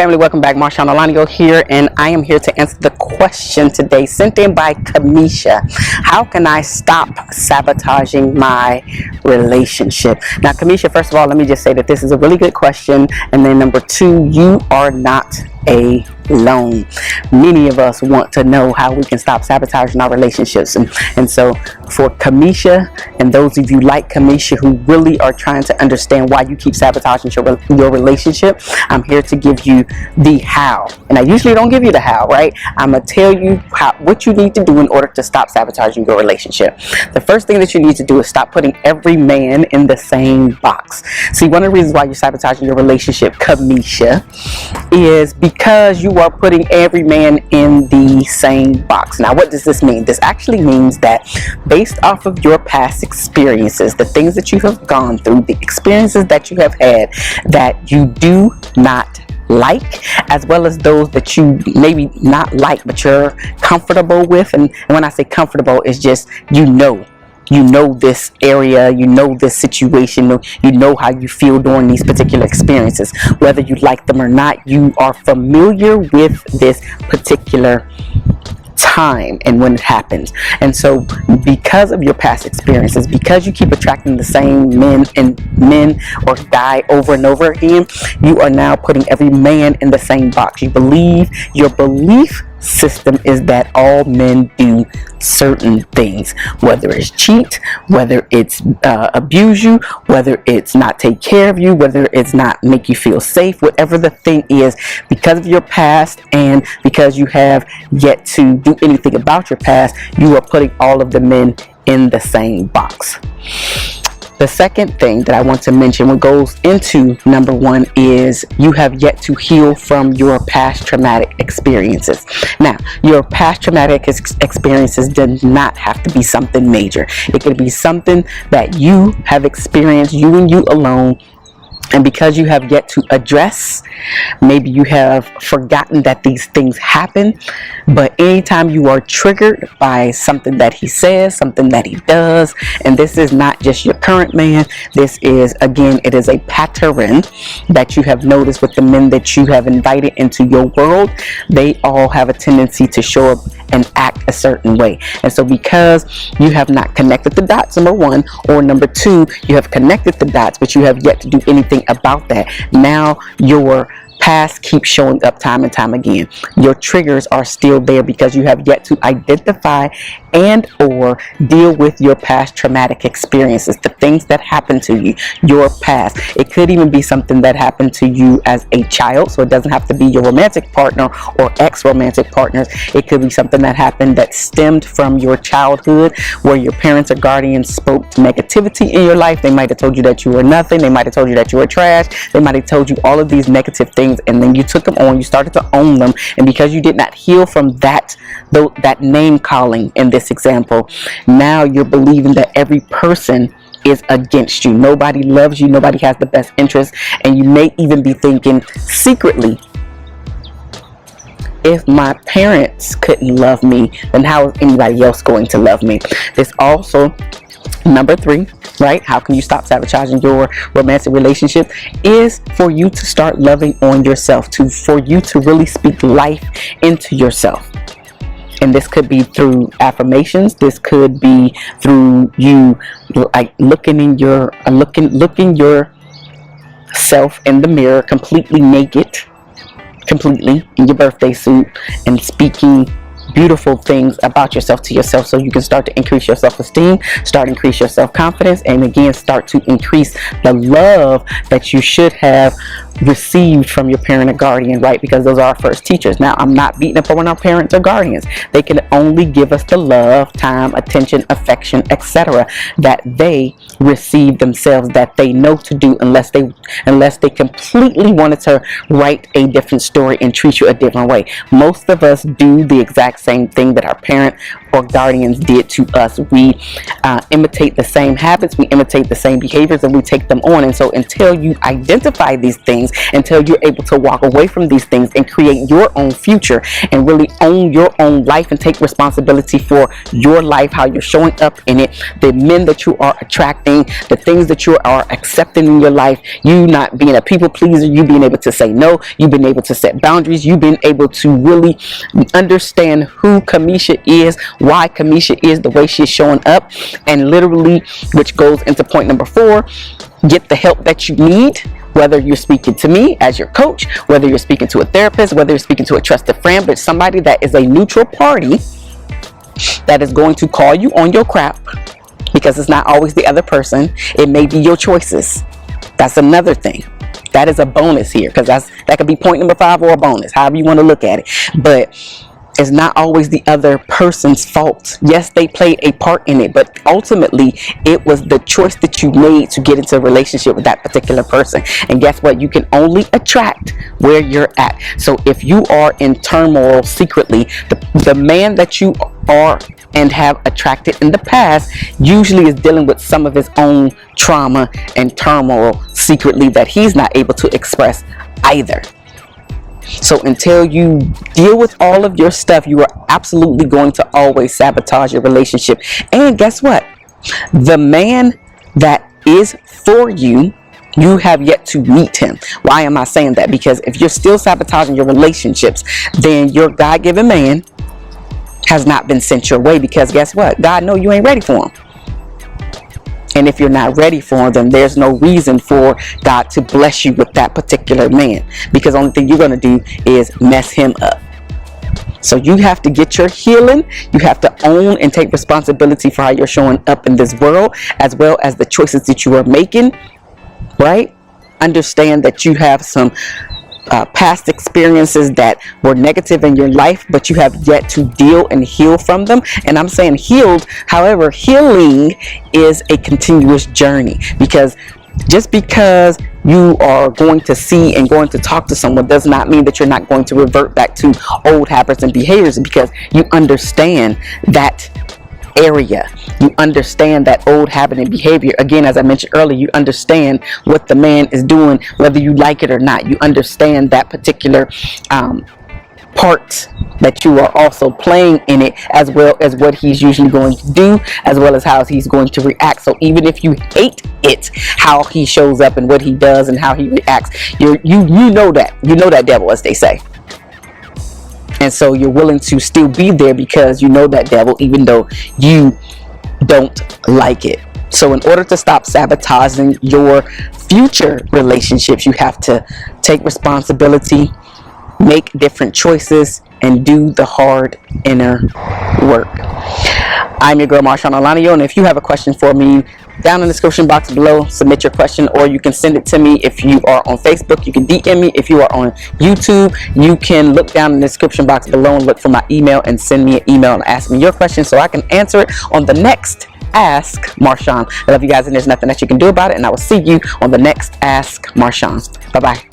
family, welcome back. Marshawn Alanigo here, and I am here to answer the question today sent in by Kamisha. How can I stop sabotaging my relationship? Now, Kamisha, first of all, let me just say that this is a really good question, and then number two, you are not alone. Many of us want to know how we can stop sabotaging our relationships, and so for Kamisha and those of you like Kamisha who really are trying to understand why you keep sabotaging your relationship, I'm here to give you the how. And I usually don't give you the how, right? I'm gonna tell you what you need to do in order to stop sabotaging your relationship. The first thing that you need to do is stop putting every man in the same box. See, one of the reasons why you're sabotaging your relationship, Kamisha, is because you are putting every man in the same box. Now, what does this mean? This actually means that based off of your past experiences, the things that you have gone through, the experiences that you have had that you do not like, as well as those that you maybe not like but you're comfortable with, and when I say comfortable, it's just you know this area, you know this situation, you know how you feel during these particular experiences. Whether you like them or not, you are familiar with this particular time and when it happens. And so because of your past experiences, because you keep attracting the same men or guy over and over again, you are now putting every man in the same box. Your belief system is that all men do certain things, whether it's cheat, whether it's abuse you, whether it's not take care of you, whether it's not make you feel safe, whatever the thing is, because of your past and because you have yet to do anything about your past, you are putting all of the men in the same box. The second thing that I want to mention, what goes into number one, is you have yet to heal from your past traumatic experiences. Now, your past traumatic experiences do not have to be something major. It could be something that you have experienced, you and you alone, and because you have yet to address, maybe you have forgotten that these things happen, but anytime you are triggered by something that he says, something that he does, and this is not just your current man, this is, again, it is a pattern that you have noticed with the men that you have invited into your world. They all have a tendency to show up and act a certain way. And so because you have not connected the dots, number one, or number two, you have connected the dots, but you have yet to do anything about that. Now your past keeps showing up time and time again. Your triggers are still there because you have yet to identify and or deal with your past traumatic experiences, the things that happened to you, your past. It could even be something that happened to you as a child, so it doesn't have to be your romantic partner or ex-romantic partners. It could be something that happened that stemmed from your childhood, where your parents or guardians spoke negativity in your life. They might have told you that you were nothing. They might have told you that you were trash. They might have told you all of these negative things, and then you took them on, you started to own them, and because you did not heal from that name calling in this example, now you're believing that every person is against you. Nobody loves you, nobody has the best interest, and you may even be thinking secretly, if my parents couldn't love me, then how is anybody else going to love me? This also, number three, right? How can you stop sabotaging your romantic relationship? Is for you to start loving on yourself, for you to really speak life into yourself. And this could be through affirmations. This could be through you like looking yourself in the mirror, completely naked, completely in your birthday suit, and speaking beautiful things about yourself to yourself, so you can start to increase your self-esteem, start to increase your self-confidence, and again start to increase the love that you should have received from your parent or guardian, right? Because those are our first teachers. Now, I'm not beating up on our parents or guardians. They can only give us the love, time, attention, affection, etc. that they receive themselves, that they know to do, unless they completely wanted to write a different story and treat you a different way. Most of us do the exact same thing that our parent or guardians did to us. We imitate the same habits, we imitate the same behaviors, and we take them on. And so until you identify these things, until you're able to walk away from these things and create your own future and really own your own life and take responsibility for your life, how you're showing up in it, the men that you are attracting, the things that you are accepting in your life, you not being a people pleaser, you being able to say no, you've been able to set boundaries, you've been able to really understand who Kamisha is, why Kamisha is the way she's showing up, and literally, which goes into point number 4, get the help that you need, whether you're speaking to me as your coach, whether you're speaking to a therapist, whether you're speaking to a trusted friend, but somebody that is a neutral party that is going to call you on your crap, because it's not always the other person. It may be your choices. That's another thing. That is a bonus here, because that could be point number 5 or a bonus, however you want to look at it. But it's not always the other person's fault. Yes, they played a part in it, but ultimately it was the choice that you made to get into a relationship with that particular person. And guess what? You can only attract where you're at. So if you are in turmoil secretly, the man that you are and have attracted in the past usually is dealing with some of his own trauma and turmoil secretly that he's not able to express either. So until you deal with all of your stuff, you are absolutely going to always sabotage your relationship. And guess what? The man that is for you, you have yet to meet him. Why am I saying that? Because if you're still sabotaging your relationships, then your God-given man has not been sent your way, because guess what? God knows you ain't ready for him. And if you're not ready for him, then there's no reason for God to bless you with that particular man, because the only thing you're going to do is mess him up. So you have to get your healing. You have to own and take responsibility for how you're showing up in this world, as well as the choices that you are making, right? Understand that you have some past experiences that were negative in your life, but you have yet to deal and heal from them. And I'm saying healed, however, healing is a continuous journey, because just because you are going to see and going to talk to someone does not mean that you're not going to revert back to old habits and behaviors, because you understand that area, you understand that old habit and behavior. Again, as I mentioned earlier, you understand what the man is doing, whether you like it or not. You understand that particular part that you are also playing in it, as well as what he's usually going to do, as well as how he's going to react. So even if you hate it, how he shows up and what he does and how he reacts, you know that devil, as they say. And so you're willing to still be there because you know that devil, even though you don't like it. So in order to stop sabotaging your future relationships, you have to take responsibility, make different choices, and do the hard inner work. I'm your girl, Marshawn Alaniyo, and if you have a question for me, down in the description box below, submit your question, or you can send it to me. If you are on Facebook, you can DM me. If you are on YouTube, you can look down in the description box below and look for my email and send me an email and ask me your question so I can answer it on the next Ask Marshawn. I love you guys, and there's nothing that you can do about it, and I will see you on the next Ask Marshawn. Bye-bye.